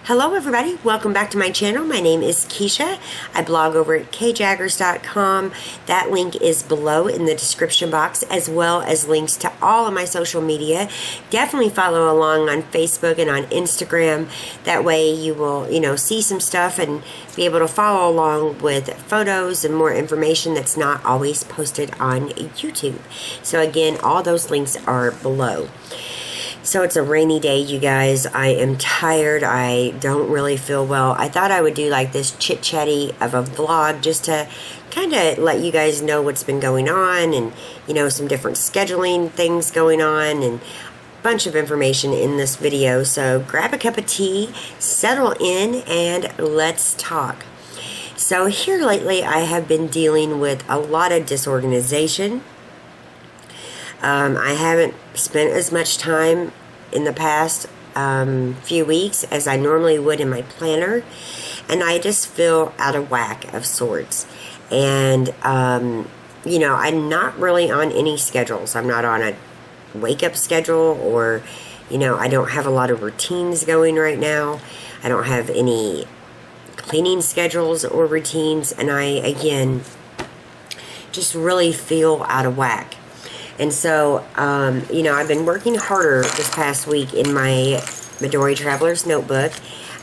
Hello everybody, welcome back to my channel. My name is Kisha. I blog over at kjaggers.com. That link is below in the description box, as well as links to all of my social media. Definitely follow along on Facebook and on Instagram. That way you will, see some stuff and be able to follow along with photos and more information that's not always posted on YouTube. So again, all those links are below. So it's a rainy day, you guys. I am tired. I don't really feel well. I thought I would do like this chit-chatty of a vlog just to kind of let you guys know what's been going on and, some different scheduling things going on and a bunch of information in this video. So grab a cup of tea, settle in, and let's talk. So here lately I have been dealing with a lot of disorganization. I haven't spent as much time in the past few weeks as I normally would in my planner, and I just feel out of whack of sorts. And I'm not really on any schedules. I'm not on a wake-up schedule, or I don't have a lot of routines going right now. I don't have any cleaning schedules or routines, and I again just really feel out of whack. And so, I've been working harder this past week in my Midori Traveler's Notebook.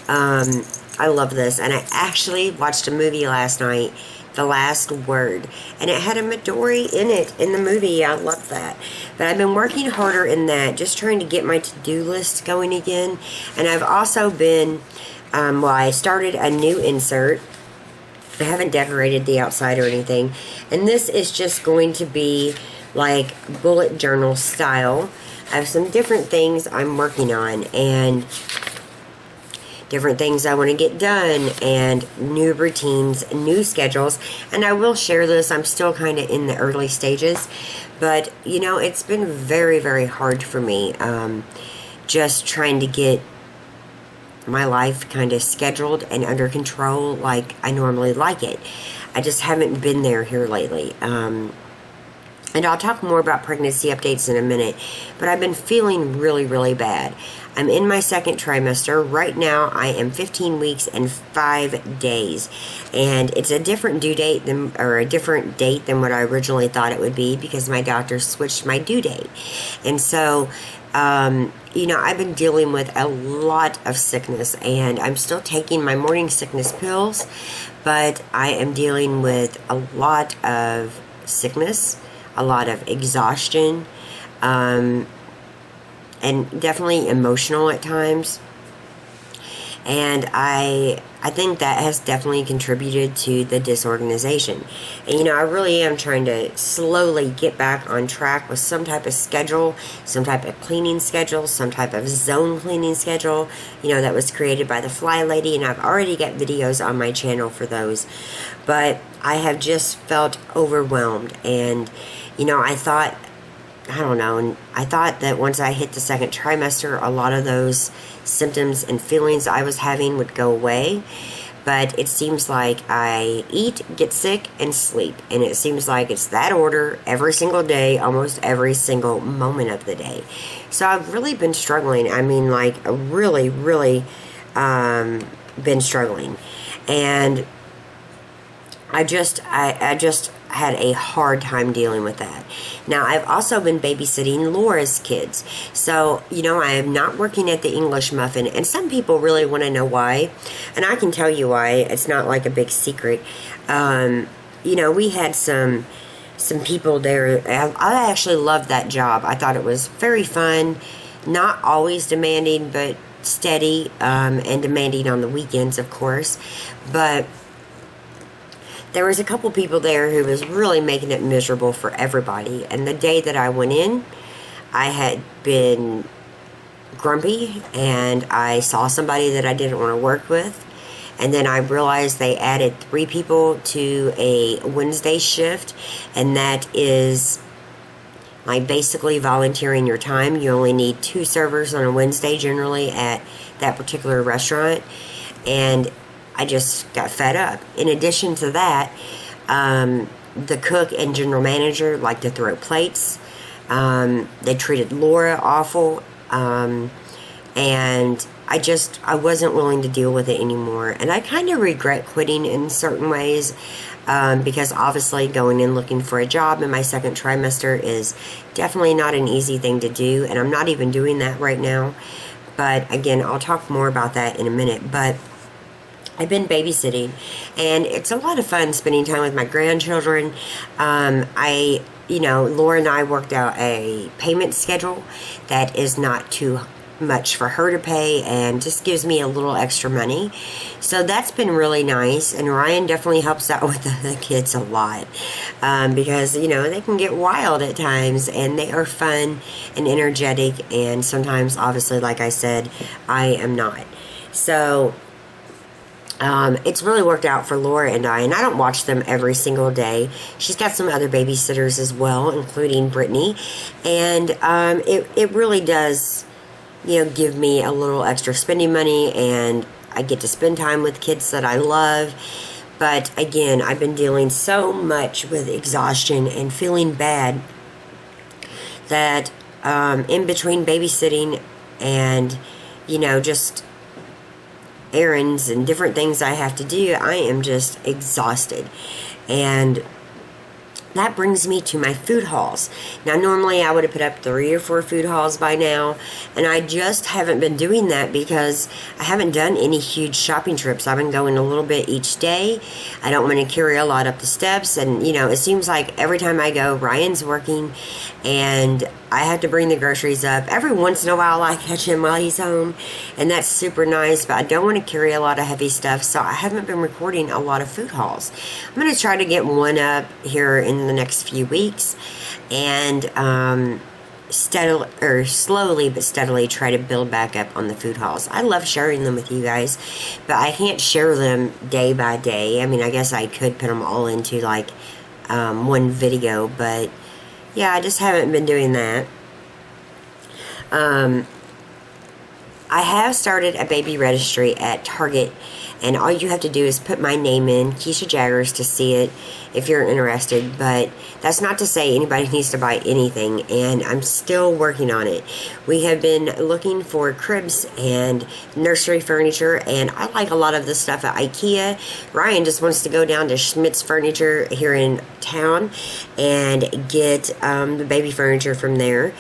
I love this. And I actually watched a movie last night, The Last Word. And it had a Midori in it, in the movie. I love that. But I've been working harder in that, just trying to get my to-do list going again. And I've also been, I started a new insert. I haven't decorated the outside or anything. And this is just going to be like bullet journal style. I have some different things I'm working on and different things I want to get done and new routines, new schedules, and I will share this. I'm still kind of in the early stages, but it's been very, very hard for me, just trying to get my life kind of scheduled and under control like I normally like it. I just haven't been there here lately. And I'll talk more about pregnancy updates in a minute, but I've been feeling really, really bad. I'm in my second trimester. Right now, I am 15 weeks and 5 days. And it's a different due date or a different date than what I originally thought it would be, because my doctor switched my due date. And so, I've been dealing with a lot of sickness, and I'm still taking my morning sickness pills, but I am dealing with a lot of sickness, a lot of exhaustion, and definitely emotional at times. And I think that has definitely contributed to the disorganization. And I really am trying to slowly get back on track with some type of schedule, some type of cleaning schedule, some type of zone cleaning schedule, that was created by the Fly Lady, and I've already got videos on my channel for those. But I have just felt overwhelmed, and I thought that once I hit the second trimester, a lot of those symptoms and feelings I was having would go away. But it seems like I eat, get sick, and sleep. And it seems like it's that order every single day, almost every single moment of the day. So I've really been struggling. Really, really been struggling. And I just had a hard time dealing with that. Now, I've also been babysitting Laura's kids. So, I am not working at the English Muffin, and some people really want to know why. And I can tell you why. It's not like a big secret. We had some people there. I actually loved that job. I thought it was very fun, not always demanding, but steady, and demanding on the weekends, of course. But there was a couple people there who was really making it miserable for everybody. And the day that I went in, I had been grumpy, and I saw somebody that I didn't want to work with. And then I realized they added 3 people to a Wednesday shift, and that is like basically volunteering your time. You only need 2 servers on a Wednesday generally at that particular restaurant. And I just got fed up. In addition to that, the cook and general manager like to throw plates. They treated Laura awful. and I wasn't willing to deal with it anymore. And I kind of regret quitting in certain ways, because obviously going in looking for a job in my second trimester is definitely not an easy thing to do, and I'm not even doing that right now. But again, I'll talk more about that in a minute. But I've been babysitting, and it's a lot of fun spending time with my grandchildren. Laura and I worked out a payment schedule that is not too much for her to pay and just gives me a little extra money. So that's been really nice, and Ryan definitely helps out with the kids a lot, because they can get wild at times, and they are fun and energetic, and sometimes, obviously, like I said, I am not. So it's really worked out for Laura and I don't watch them every single day. She's got some other babysitters as well, including Brittany, and it really does give me a little extra spending money, and I get to spend time with kids that I love. But again, I've been dealing so much with exhaustion and feeling bad that in between babysitting and just errands and different things I have to do, I am just exhausted. And that brings me to my food hauls. Now, normally I would have put up 3 or 4 food hauls by now, and I just haven't been doing that because I haven't done any huge shopping trips. I've been going a little bit each day. I don't want to carry a lot up the steps, and it seems like every time I go, Ryan's working, and I have to bring the groceries up. Every once in a while I catch him while he's home, and that's super nice, but I don't want to carry a lot of heavy stuff, so I haven't been recording a lot of food hauls. I'm going to try to get one up here in the next few weeks, and slowly but steadily try to build back up on the food hauls. I love sharing them with you guys, but I can't share them day by day. I mean, I guess I could put them all into like one video, but yeah, I just haven't been doing that. I have started a baby registry at Target, and all you have to do is put my name in, Kisha Jaggers, to see it if you're interested. But that's not to say anybody needs to buy anything, and I'm still working on it. We have been looking for cribs and nursery furniture, and I like a lot of the stuff at IKEA. Ryan just wants to go down to Schmidt's Furniture here in town and get the baby furniture from there.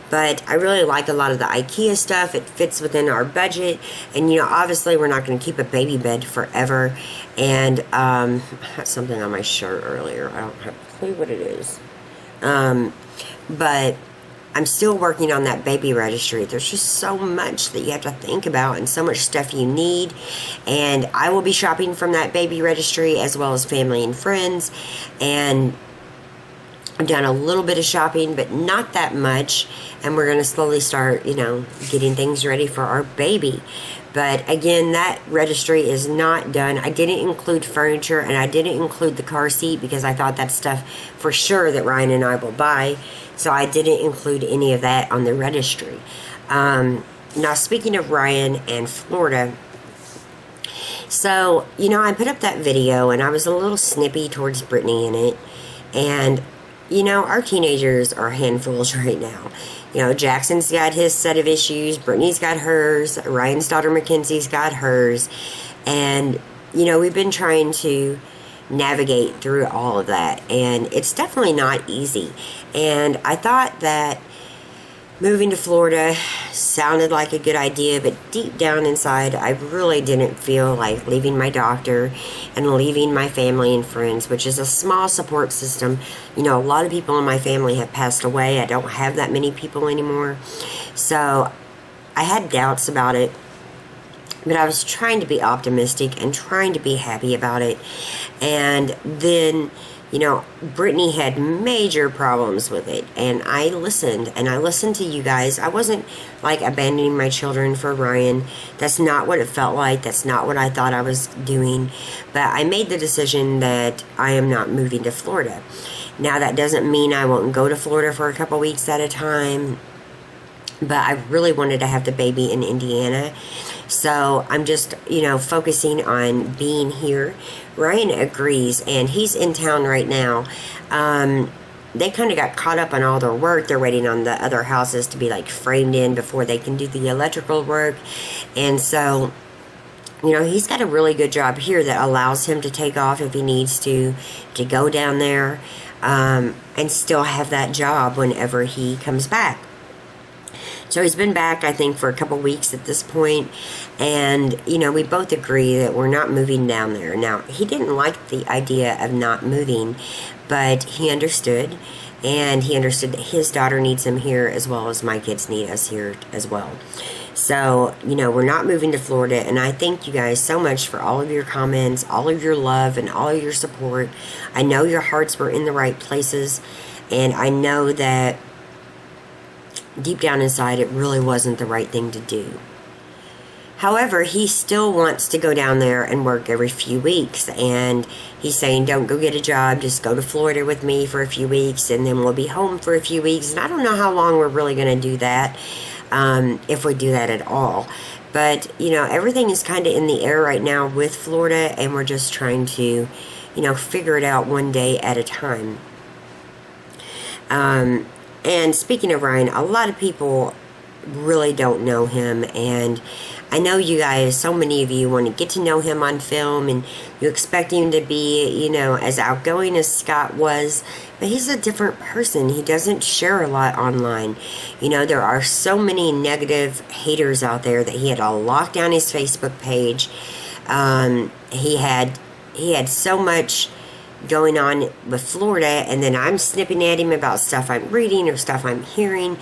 But I really like a lot of the IKEA stuff. It fits within our budget, and obviously we're not going to keep a baby bed forever. And I had something on my shirt earlier. I don't have a clue what it is. But I'm still working on that baby registry. There's just so much that you have to think about and so much stuff you need. And I will be shopping from that baby registry as well as family and friends. And I've done a little bit of shopping, but not that much. And we're going to slowly start, getting things ready for our baby. But again, that registry is not done. I didn't include furniture, and I didn't include the car seat because I thought that's stuff for sure that Ryan and I will buy. So I didn't include any of that on the registry. Now, speaking of Ryan and Florida, so, I put up that video, and I was a little snippy towards Brittany in it. And, our teenagers are handfuls right now. Jackson's got his set of issues. Brittany's got hers. Ryan's daughter Mackenzie's got hers. And, we've been trying to navigate through all of that. And it's definitely not easy. And I thought that moving to Florida sounded like a good idea, but deep down inside, I really didn't feel like leaving my doctor and leaving my family and friends, which is a small support system. A lot of people in my family have passed away. I don't have that many people anymore. So I had doubts about it, but I was trying to be optimistic and trying to be happy about it. And then Brittany had major problems with it, and I listened to you guys. I wasn't like abandoning my children for Ryan. That's not what it felt like. That's not what I thought I was doing. But I made the decision that I am not moving to Florida. Now, that doesn't mean I won't go to Florida for a couple weeks at a time, but I really wanted to have the baby in Indiana. So I'm just, focusing on being here. Ryan agrees, and he's in town right now. they kind of got caught up on all their work. They're waiting on the other houses to be like framed in before they can do the electrical work. And so, you know, he's got a really good job here that allows him to take off if he needs to go down there, and still have that job whenever he comes back. So he's been back, I think, for a couple weeks at this point, and, you know, we both agree that we're not moving down there. Now, he didn't like the idea of not moving, but he understood, and he understood that his daughter needs him here as well as my kids need us here as well. So, you know, we're not moving to Florida, and I thank you guys so much for all of your comments, all of your love, and all of your support. I know your hearts were in the right places, and I know that deep down inside, it really wasn't the right thing to do. However, he still wants to go down there and work every few weeks, and he's saying, don't go get a job, just go to Florida with me for a few weeks, and then we'll be home for a few weeks. And I don't know how long we're really going to do that, if we do that at all. But, you know, everything is kind of in the air right now with Florida, and we're just trying to, you know, figure it out one day at a time. And speaking of Ryan, a lot of people really don't know him, and I know you guys, so many of you want to get to know him on film, and you expect him to be, you know, as outgoing as Scott was, but he's a different person. He doesn't share a lot online. You know, there are so many negative haters out there that he had to lock down his Facebook page. He had so much going on with Florida, and then I'm snipping at him about stuff I'm reading or stuff I'm hearing,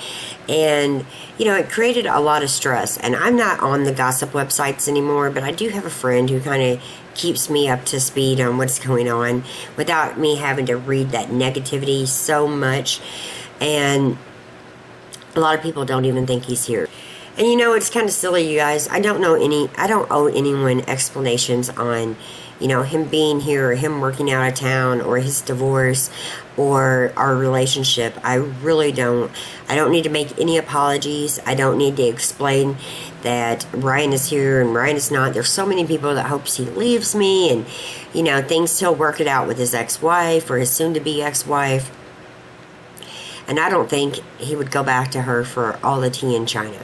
and, you know, it created a lot of stress. And I'm not on the gossip websites anymore, but I do have a friend who kind of keeps me up to speed on what's going on without me having to read that negativity so much. And a lot of people don't even think he's here. And, you know, it's kind of silly, you guys. I don't owe anyone explanations on, you know, him being here, or him working out of town, or his divorce, or our relationship. I really don't. I don't need to make any apologies. I don't need to explain that Ryan is here and Ryan is not. There's so many people that hopes he leaves me, and, you know, thinks he'll work it out with his ex-wife or his soon-to-be ex-wife. And I don't think he would go back to her for all the tea in China.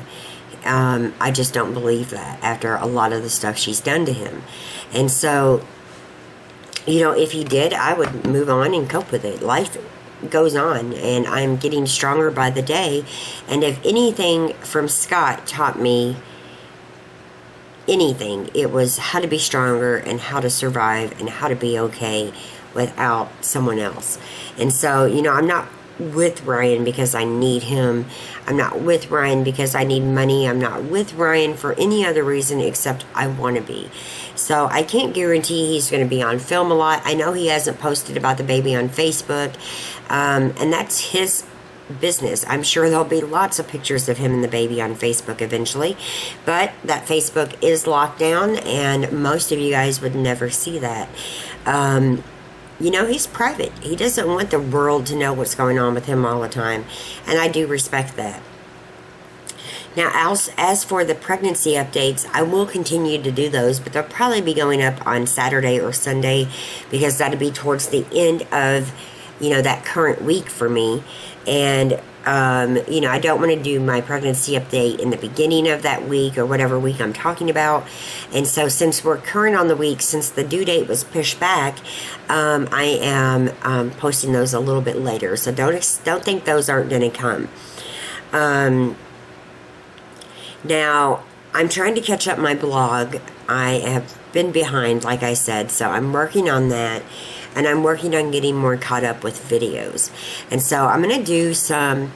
I just don't believe that after a lot of the stuff she's done to him. And so, you know, if he did, I would move on and cope with it. Life goes on, and I'm getting stronger by the day. And if anything from Scott taught me anything, it was how to be stronger and how to survive and how to be okay without someone else. And so, you know, I'm not with Ryan because I need him. I'm not with Ryan because I need money. I'm not with Ryan for any other reason except I want to be. So I can't guarantee he's going to be on film a lot. I know he hasn't posted about the baby on Facebook, and that's his business. I'm sure there'll be lots of pictures of him and the baby on Facebook eventually, but that Facebook is locked down, and most of you guys would never see that. You know, he's private. He doesn't want the world to know what's going on with him all the time, and I do respect that. Now, as for the pregnancy updates, I will continue to do those, but they'll probably be going up on Saturday or Sunday, because that'll be towards the end of, you know, that current week for me. And, you know, I don't want to do my pregnancy update in the beginning of that week or whatever week I'm talking about. And so since we're current on the week, since the due date was pushed back, I am posting those a little bit later. So don't think those aren't going to come. Now, I'm trying to catch up my blog. I have been behind, like I said, so I'm working on that. And I'm working on getting more caught up with videos. And so I'm going to do some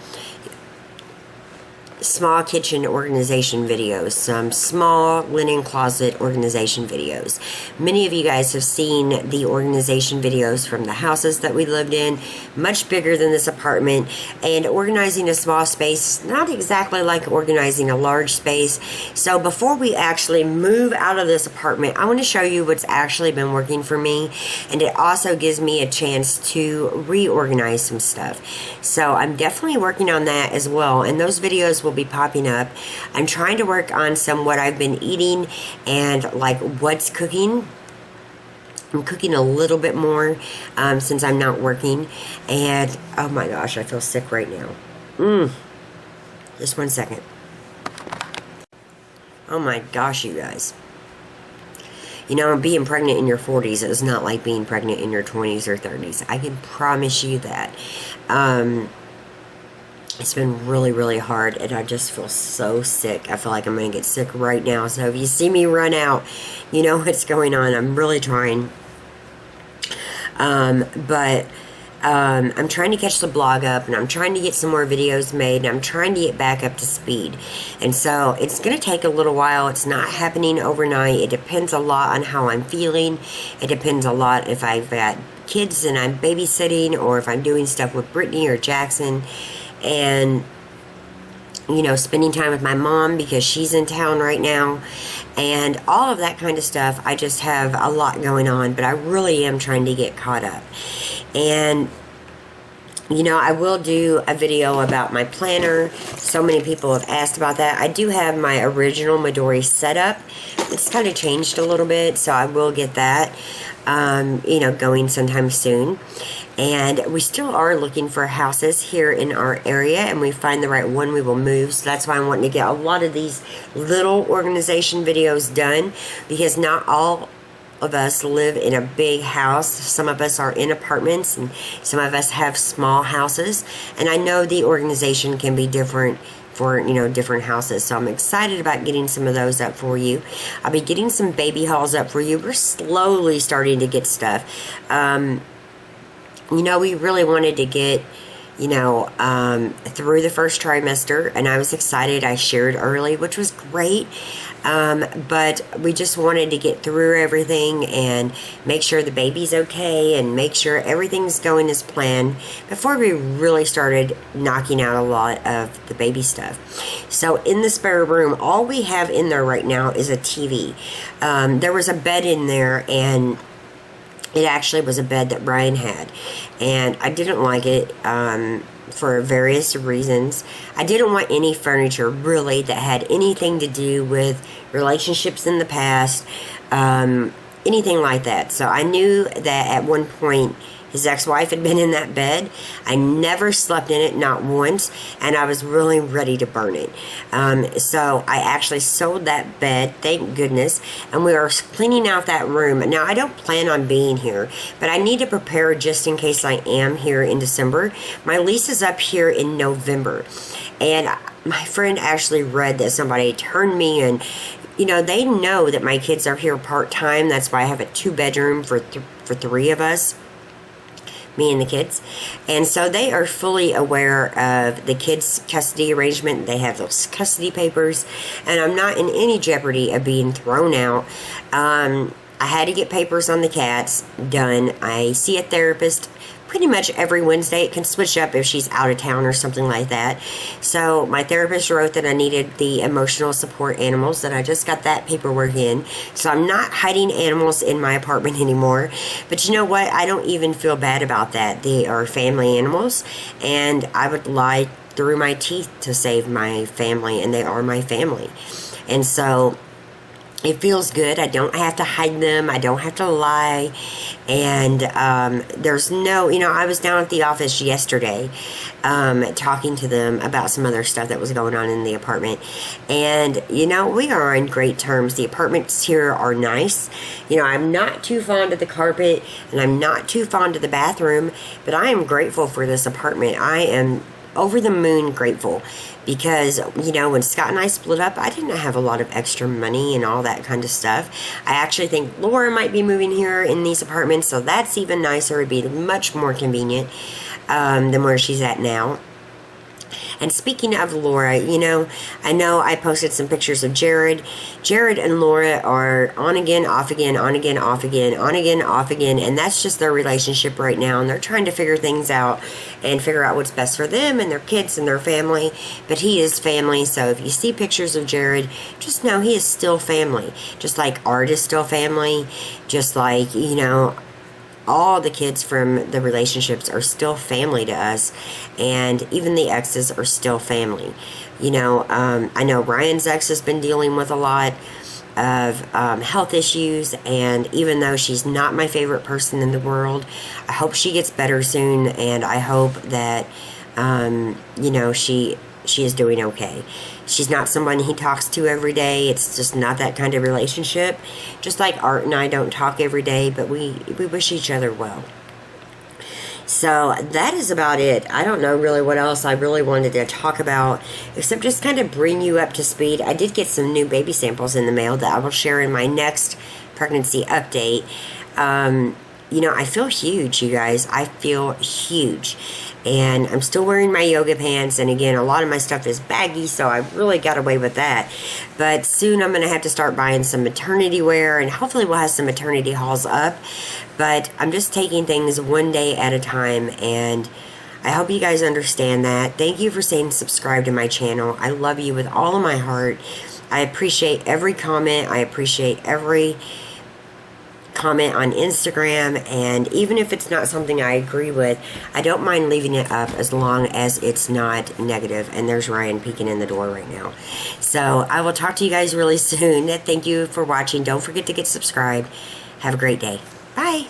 small kitchen organization videos, some small linen closet organization videos. Many of you guys have seen the organization videos from the houses that we lived in, much bigger than this apartment, and organizing a small space is not exactly like organizing a large space. So before we actually move out of this apartment, I want to show you what's actually been working for me, and it also gives me a chance to reorganize some stuff. So I'm definitely working on that as well, and those videos will be popping up. I'm trying to work on some what I've been eating and like what's cooking I'm cooking a little bit more since I'm not working. And, oh my gosh, I feel sick right now. Just one second. Oh my gosh, you guys. You know, being pregnant in your 40s is not like being pregnant in your 20s or 30s. I can promise you that. It's been really, really hard, and I just feel so sick. I feel like I'm going to get sick right now. So if you see me run out, you know what's going on. I'm really trying. But I'm trying to catch the blog up, and I'm trying to get some more videos made, and I'm trying to get back up to speed. And so it's going to take a little while. It's not happening overnight. It depends a lot on how I'm feeling. It depends a lot if I've got kids and I'm babysitting, or if I'm doing stuff with Brittany or Jackson, and you know, spending time with my mom because she's in town right now, and all of that kind of stuff. I just have a lot going on, but I really am trying to get caught up. And you know, I will do a video about my planner. So many people have asked about that. I do have my original Midori setup. It's kind of changed a little bit, so I will get that, you know, going sometime soon. And we still are looking for houses here in our area, and we find the right one, we will move. So that's why I'm wanting to get a lot of these little organization videos done, because not all of us live in a big house. Some of us are in apartments, and some of us have small houses. And I know the organization can be different for, you know, different houses. So I'm excited about getting some of those up for you. I'll be getting some baby hauls up for you. We're slowly starting to get stuff. You know, we really wanted to get, you know, through the first trimester, and I was excited. I shared early, which was great. But we just wanted to get through everything and make sure the baby's okay and make sure everything's going as planned before we really started knocking out a lot of the baby stuff. So in the spare room, all we have in there right now is a TV. There was a bed in there, and it actually was a bed that Brian had, and I didn't like it for various reasons. I didn't want any furniture really that had anything to do with relationships in the past, anything like that. So I knew that at one point his ex-wife had been in that bed. I never slept in it, not once, and I was really ready to burn it. So I actually sold that bed, thank goodness, and we are cleaning out that room. Now, I don't plan on being here, but I need to prepare just in case I am here in December. My lease is up here in November, and my friend actually read that somebody turned me in. You know, they know that my kids are here part-time. That's why I have a 2-bedroom for three of us, me and the kids. And so they are fully aware of the kids' custody arrangement. They have those custody papers, and I'm not in any jeopardy of being thrown out. I had to get papers on the cats done. I see a therapist pretty much every Wednesday. It can switch up if she's out of town or something like that. So my therapist wrote that I needed the emotional support animals, and I just got that paperwork in. So I'm not hiding animals in my apartment anymore. But you know what? I don't even feel bad about that. They are family animals, and I would lie through my teeth to save my family, and they are my family. And so it feels good. I don't have to hide them. I don't have to lie. And there's no, you know, I was down at the office yesterday talking to them about some other stuff that was going on in the apartment. And, you know, we are on great terms. The apartments here are nice. You know, I'm not too fond of the carpet, and I'm not too fond of the bathroom, but I am grateful for this apartment. I am over the moon grateful, because, you know, when Scott and I split up, I didn't have a lot of extra money and all that kind of stuff. I actually think Laura might be moving here in these apartments, so that's even nicer. It'd be much more convenient than where she's at now. And speaking of Laura, you know I posted some pictures of Jared. Jared and Laura are on again, off again, on again, off again, on again, off again, and that's just their relationship right now, and they're trying to figure things out and figure out what's best for them and their kids and their family. But he is family, so if you see pictures of Jared, just know he is still family. Just like Art is still family, just like, you know, all the kids from the relationships are still family to us, and even the exes are still family. You know, I know Ryan's ex has been dealing with a lot, of health issues, and even though she's not my favorite person in the world, I hope she gets better soon, and I hope that she is doing okay. She's not someone he talks to every day. It's just not that kind of relationship. Just like Art and I don't talk every day, but we wish each other well. So that is about it. I don't know really what else I really wanted to talk about, except just kind of bring you up to speed. I did get some new baby samples in the mail that I will share in my next pregnancy update. I feel huge, you guys. I feel huge. And I'm still wearing my yoga pants. And again, a lot of my stuff is baggy, so I really got away with that. But soon I'm going to have to start buying some maternity wear, and hopefully we'll have some maternity hauls up. But I'm just taking things one day at a time, and I hope you guys understand that. Thank you for staying subscribed to my channel. I love you with all of my heart. I appreciate every comment. I appreciate every comment on Instagram, and even if it's not something I agree with, I don't mind leaving it up as long as it's not negative. And there's Ryan peeking in the door right now. So I will talk to you guys really soon. Thank you for watching. Don't forget to get subscribed. Have a great day. Bye.